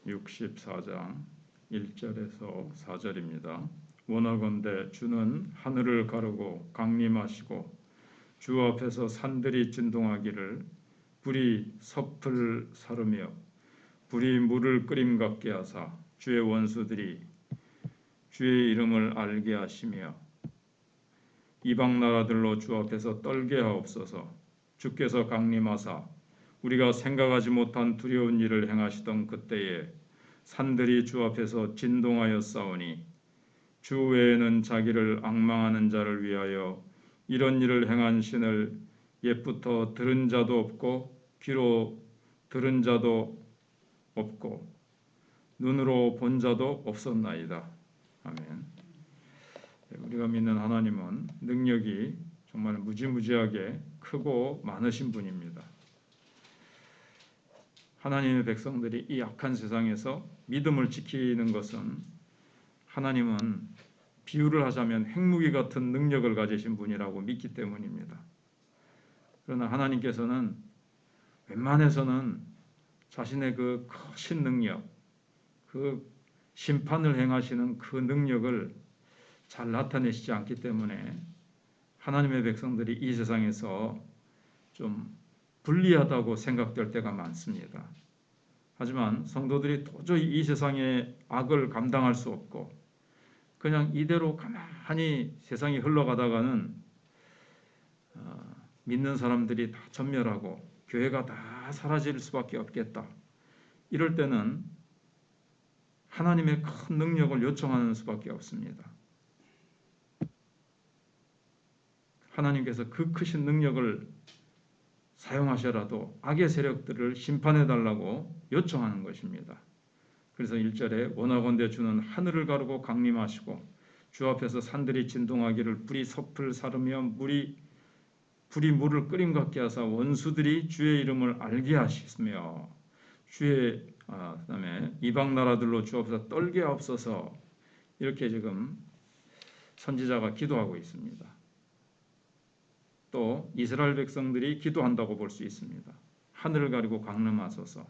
64장 1절에서 4절입니다. 원하건대 주는 하늘을 가르고 강림하시고 주 앞에서 산들이 진동하기를 불이 섭을 사르며 불이 물을 끓임 같게 하사 주의 원수들이 주의 이름을 알게 하시며 이방 나라들로 주 앞에서 떨게 하옵소서. 주께서 강림하사 우리가 생각하지 못한 두려운 일을 행하시던 그때에 산들이 주 앞에서 진동하여 싸우니 주 외에는 자기를 앙망하는 자를 위하여 이런 일을 행한 신을 옛부터 들은 자도 없고 귀로 들은 자도 없고 눈으로 본 자도 없었나이다. 아멘. 우리가 믿는 하나님은 능력이 정말 무지무지하게 크고 많으신 분입니다. 하나님의 백성들이 이 악한 세상에서 믿음을 지키는 것은 하나님은 비유를 하자면 핵무기 같은 능력을 가지신 분이라고 믿기 때문입니다. 그러나 하나님께서는 웬만해서는 자신의 그 크신 능력, 그 심판을 행하시는 그 능력을 잘 나타내시지 않기 때문에 하나님의 백성들이 이 세상에서 좀 불리하다고 생각될 때가 많습니다. 하지만 성도들이 도저히 이 세상의 악을 감당할 수 없고 그냥 이대로 가만히 세상이 흘러가다가는 믿는 사람들이 다 전멸하고 교회가 다 사라질 수밖에 없겠다. 이럴 때는 하나님의 큰 능력을 요청하는 수밖에 없습니다. 하나님께서 그 크신 능력을 사용하셔라도 악의 세력들을 심판해달라고 요청하는 것입니다. 그래서 1절에 원하건대 주는 하늘을 가르고 강림하시고 주 앞에서 산들이 진동하기를 불이 섭을 사르며 불이 물을 끓임 같게 하사 원수들이 주의 이름을 알게 하시며 그다음에 이방 나라들로 주 앞에서 떨게 하옵소서. 이렇게 지금 선지자가 기도하고 있습니다. 또 이스라엘 백성들이 기도한다고 볼 수 있습니다. 하늘을 가리고 강림하소서.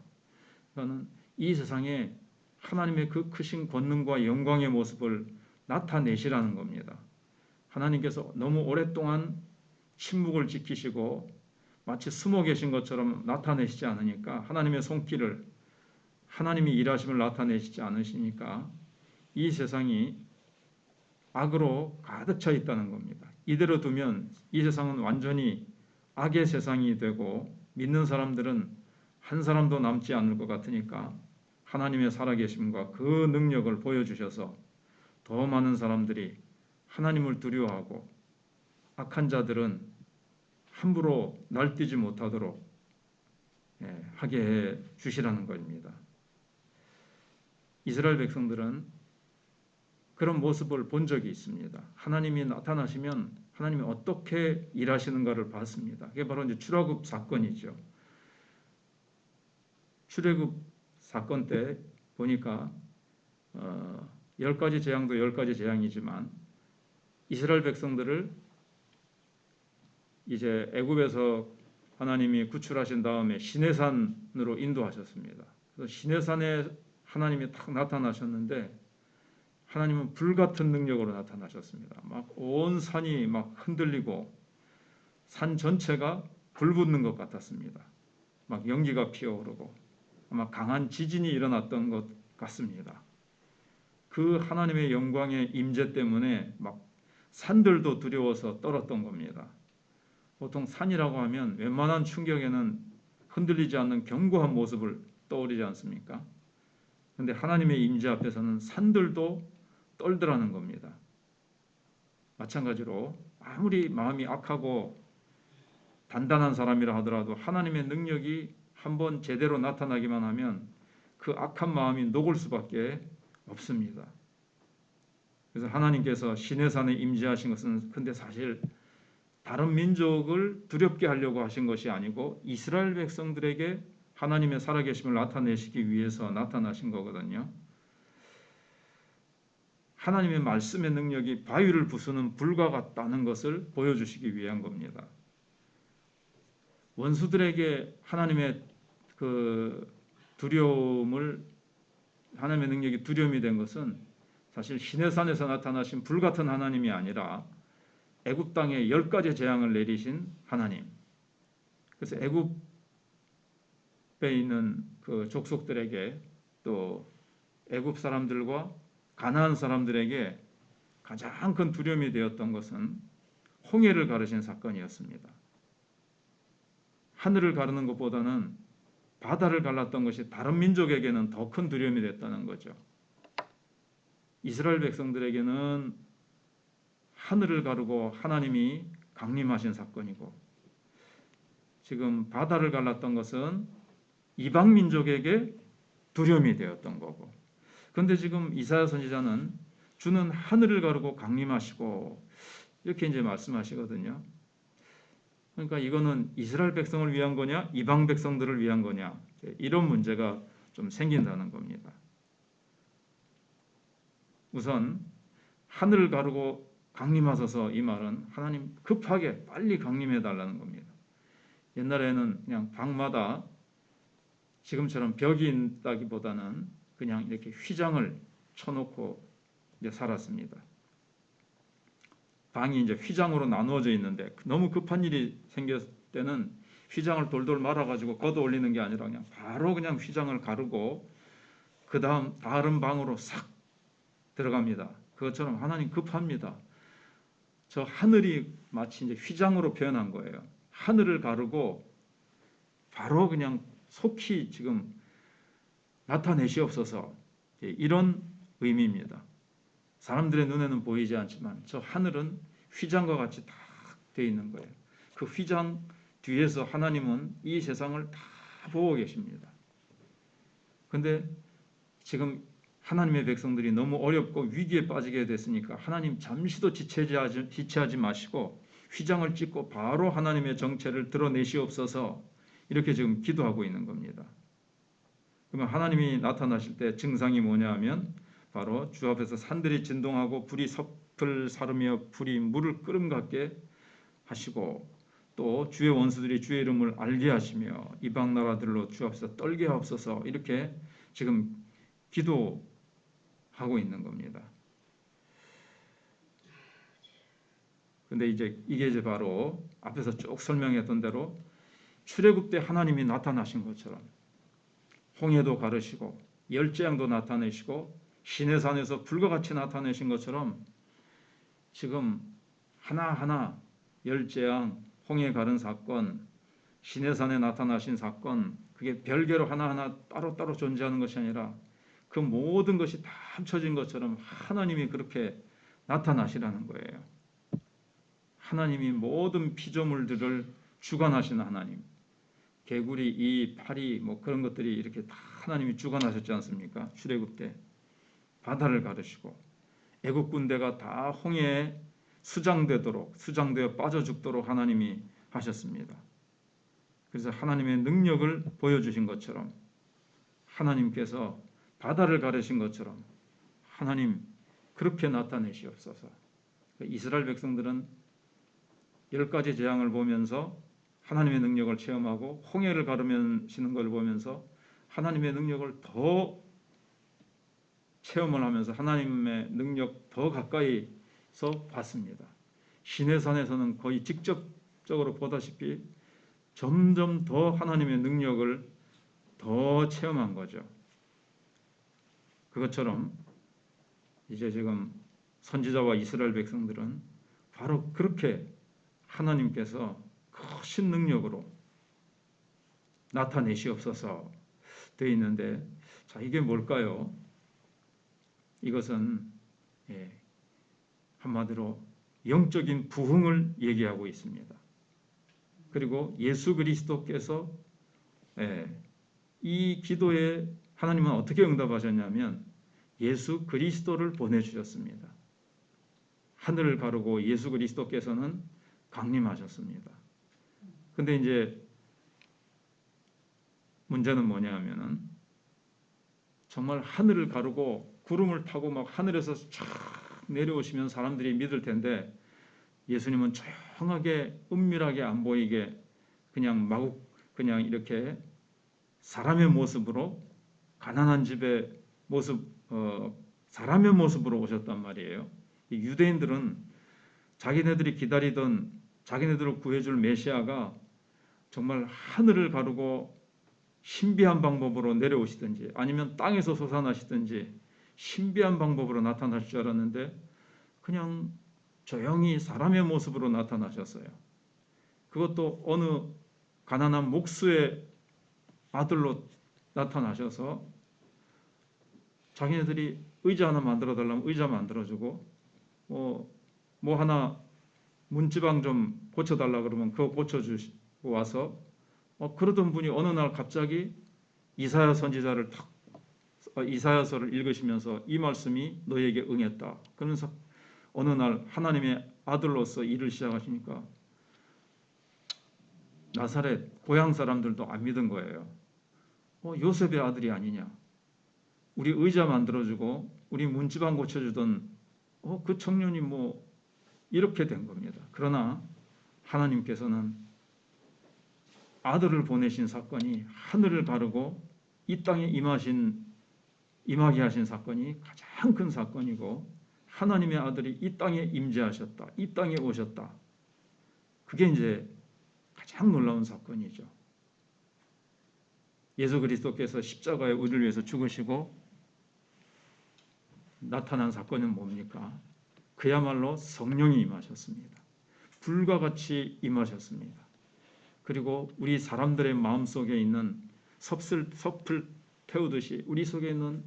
그러니까 이 세상에 하나님의 그 크신 권능과 영광의 모습을 나타내시라는 겁니다. 하나님께서 너무 오랫동안 침묵을 지키시고 마치 숨어 계신 것처럼 나타내시지 않으니까 하나님의 손길을 하나님이 일하심을 나타내시지 않으시니까 이 세상이 악으로 가득 차 있다는 겁니다. 이대로 두면 이 세상은 완전히 악의 세상이 되고 믿는 사람들은 한 사람도 남지 않을 것 같으니까 하나님의 살아계심과 그 능력을 보여주셔서 더 많은 사람들이 하나님을 두려워하고 악한 자들은 함부로 날뛰지 못하도록 하게 해 주시라는 것입니다. 이스라엘 백성들은 그런 모습을 본 적이 있습니다. 하나님이 나타나시면 하나님이 어떻게 일하시는가를 봤습니다. 그게 바로 이제 출애굽 사건이죠. 출애굽 사건 때 보니까 10가지 재앙도 10가지 재앙이지만 이스라엘 백성들을 이제 애굽에서 하나님이 구출하신 다음에 시내산으로 인도하셨습니다. 그래서 시내산에 하나님이 딱 나타나셨는데 하나님은 불같은 능력으로 나타나셨습니다. 막 온 산이 막 흔들리고 산 전체가 불 붙는 것 같았습니다. 막 연기가 피어오르고 아마 강한 지진이 일어났던 것 같습니다. 그 하나님의 영광의 임재 때문에 막 산들도 두려워서 떨었던 겁니다. 보통 산이라고 하면 웬만한 충격에는 흔들리지 않는 견고한 모습을 떠올리지 않습니까? 그런데 하나님의 임재 앞에서는 산들도 떨더라는 겁니다. 마찬가지로 아무리 마음이 악하고 단단한 사람이라 하더라도 하나님의 능력이 한번 제대로 나타나기만 하면 그 악한 마음이 녹을 수밖에 없습니다. 그래서 하나님께서 시내산에 임재하신 것은 근데 사실 다른 민족을 두렵게 하려고 하신 것이 아니고 이스라엘 백성들에게 하나님의 살아계심을 나타내시기 위해서 나타나신 거거든요. 하나님의 말씀의 능력이 바위를 부수는 불과 같다는 것을 보여주시기 위한 겁니다. 원수들에게 하나님의 그 두려움을 하나님의 능력이 두려움이 된 것은 사실 시내산에서 나타나신 불같은 하나님이 아니라 애굽 땅에 10가지 재앙을 내리신 하나님. 그래서 애굽에 있는 그 족속들에게 또 애굽 사람들과 가나안 사람들에게 가장 큰 두려움이 되었던 것은 홍해를 가르신 사건이었습니다. 하늘을 가르는 것보다는 바다를 갈랐던 것이 다른 민족에게는 더 큰 두려움이 됐다는 거죠. 이스라엘 백성들에게는 하늘을 가르고 하나님이 강림하신 사건이고, 지금 바다를 갈랐던 것은 이방 민족에게 두려움이 되었던 거고, 그런데 지금 이사야 선지자는 주는 하늘을 가르고 강림하시고 이렇게 이제 말씀하시거든요. 그러니까 이거는 이스라엘 백성을 위한 거냐, 이방 백성들을 위한 거냐, 이런 문제가 좀 생긴다는 겁니다. 우선 하늘을 가르고 강림하소서, 이 말은 하나님 급하게 빨리 강림해 달라는 겁니다. 옛날에는 그냥 방마다 지금처럼 벽이 있다기보다는 그냥 이렇게 휘장을 쳐놓고 이제 살았습니다. 방이 이제 휘장으로 나누어져 있는데 너무 급한 일이 생겼을 때는 휘장을 돌돌 말아가지고 걷어 올리는 게 아니라 그냥 바로 그냥 휘장을 가르고 그 다음 다른 방으로 싹 들어갑니다. 그것처럼 하나님 급합니다. 저 하늘이 마치 이제 휘장으로 표현한 거예요. 하늘을 가르고 바로 그냥 속히 지금 나타내시옵소서, 이런 의미입니다. 사람들의 눈에는 보이지 않지만 저 하늘은 휘장과 같이 다 되어 있는 거예요. 그 휘장 뒤에서 하나님은 이 세상을 다 보고 계십니다. 그런데 지금 하나님의 백성들이 너무 어렵고 위기에 빠지게 됐으니까 하나님 잠시도 지체하지 마시고 휘장을 찢고 바로 하나님의 정체를 드러내시옵소서, 이렇게 지금 기도하고 있는 겁니다. 그러면 하나님이 나타나실 때 증상이 뭐냐 하면 바로 주 앞에서 산들이 진동하고 불이 섭을 사르며 불이 물을 끓음 같게 하시고, 또 주의 원수들이 주의 이름을 알게 하시며 이방 나라들로 주 앞에서 떨게 하옵소서, 이렇게 지금 기도하고 있는 겁니다. 근데 이게 바로 앞에서 쭉 설명했던 대로 출애굽 때 하나님이 나타나신 것처럼 홍해도 가르시고 열재앙도 나타내시고 시내산에서 불과 같이 나타내신 것처럼 지금 하나하나 열재앙, 홍해 가른 사건, 시내산에 나타나신 사건, 그게 별개로 하나하나 따로따로 존재하는 것이 아니라 그 모든 것이 다 합쳐진 것처럼 하나님이 그렇게 나타나시라는 거예요. 하나님이 모든 피조물들을 주관하시는 하나님, 개구리, 이 파리, 뭐 그런 것들이 이렇게 다 하나님이 주관하셨지 않습니까? 출애굽 때 바다를 가르시고 애국 군대가 다 홍해에 수장되어 빠져 죽도록 하나님이 하셨습니다. 그래서 하나님의 능력을 보여주신 것처럼 하나님께서 바다를 가르신 것처럼 하나님 그렇게 나타내시옵소서. 이스라엘 백성들은 10가지 재앙을 보면서 하나님의 능력을 체험하고 홍해를 가르시는 걸 보면서 하나님의 능력을 더 체험을 하면서 하나님의 능력 더 가까이서 봤습니다. 시내산에서는 거의 직접적으로 보다시피 점점 더 하나님의 능력을 더 체험한 거죠. 그것처럼 이제 지금 선지자와 이스라엘 백성들은 바로 그렇게 하나님께서 크신 능력으로 나타내시옵소서 되어 있는데, 자, 이게 뭘까요? 이것은 한마디로 영적인 부흥을 얘기하고 있습니다. 그리고 예수 그리스도께서 이 기도에 하나님은 어떻게 응답하셨냐면 예수 그리스도를 보내주셨습니다. 하늘을 가르고 예수 그리스도께서는 강림하셨습니다. 근데 이제 문제는 뭐냐 하면은 정말 하늘을 가르고 구름을 타고 막 하늘에서 쫙 내려오시면 사람들이 믿을 텐데 예수님은 조용하게 은밀하게 안 보이게 그냥 이렇게 사람의 모습으로 가난한 집에 모습, 사람의 모습으로 오셨단 말이에요. 이 유대인들은 자기네들이 기다리던 자기네들을 구해줄 메시아가 정말 하늘을 가르고 신비한 방법으로 내려오시든지 아니면 땅에서 솟아나시든지 신비한 방법으로 나타나실 줄 알았는데 그냥 조용히 사람의 모습으로 나타나셨어요. 그것도 어느 가난한 목수의 아들로 나타나셔서 자기네들이 의자 하나 만들어 달라면 의자 만들어주고 뭐 하나 문지방 좀 고쳐달라 그러면 그거 고쳐주시고 와서 그러던 분이 어느 날 갑자기 이사야 선지자를 이사야서를 읽으시면서 이 말씀이 너에게 응했다. 그러면서 어느 날 하나님의 아들로서 일을 시작하시니까 나사렛 고향 사람들도 안 믿은 거예요. 요셉의 아들이 아니냐. 우리 의자 만들어주고 우리 문지방 고쳐주던 그 청년이 뭐 이렇게 된 겁니다. 그러나 하나님께서는 아들을 보내신 사건이 하늘을 가르고 이 땅에 임하게 하신 사건이 가장 큰 사건이고 하나님의 아들이 이 땅에 임재하셨다. 이 땅에 오셨다. 그게 이제 가장 놀라운 사건이죠. 예수 그리스도께서 십자가에 우리를 위해서 죽으시고 나타난 사건은 뭡니까? 그야말로 성령이 임하셨습니다. 불과 같이 임하셨습니다. 그리고 우리 사람들의 마음속에 있는 섭을 태우듯이 우리 속에 있는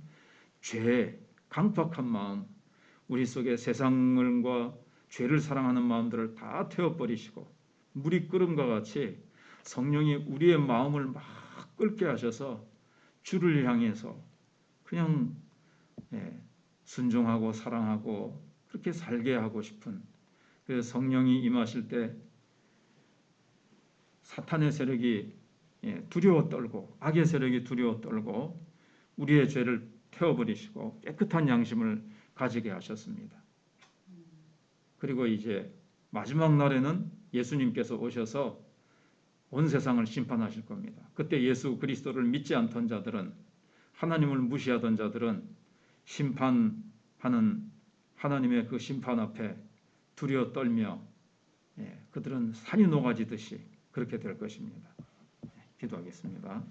죄, 강팍한 마음, 우리 속에 세상과 죄를 사랑하는 마음들을 다 태워버리시고 물이 끓음과 같이 성령이 우리의 마음을 막 끓게 하셔서 주를 향해서 그냥 순종하고 사랑하고 그렇게 살게 하고 싶은 그 성령이 임하실 때 사탄의 세력이 두려워 떨고 악의 세력이 두려워 떨고 우리의 죄를 태워버리시고 깨끗한 양심을 가지게 하셨습니다. 그리고 이제 마지막 날에는 예수님께서 오셔서 온 세상을 심판하실 겁니다. 그때 예수 그리스도를 믿지 않던 자들은 하나님을 무시하던 자들은 심판하는 하나님의 그 심판 앞에 두려워 떨며 그들은 산이 녹아지듯이 그렇게 될 것입니다. 기도하겠습니다.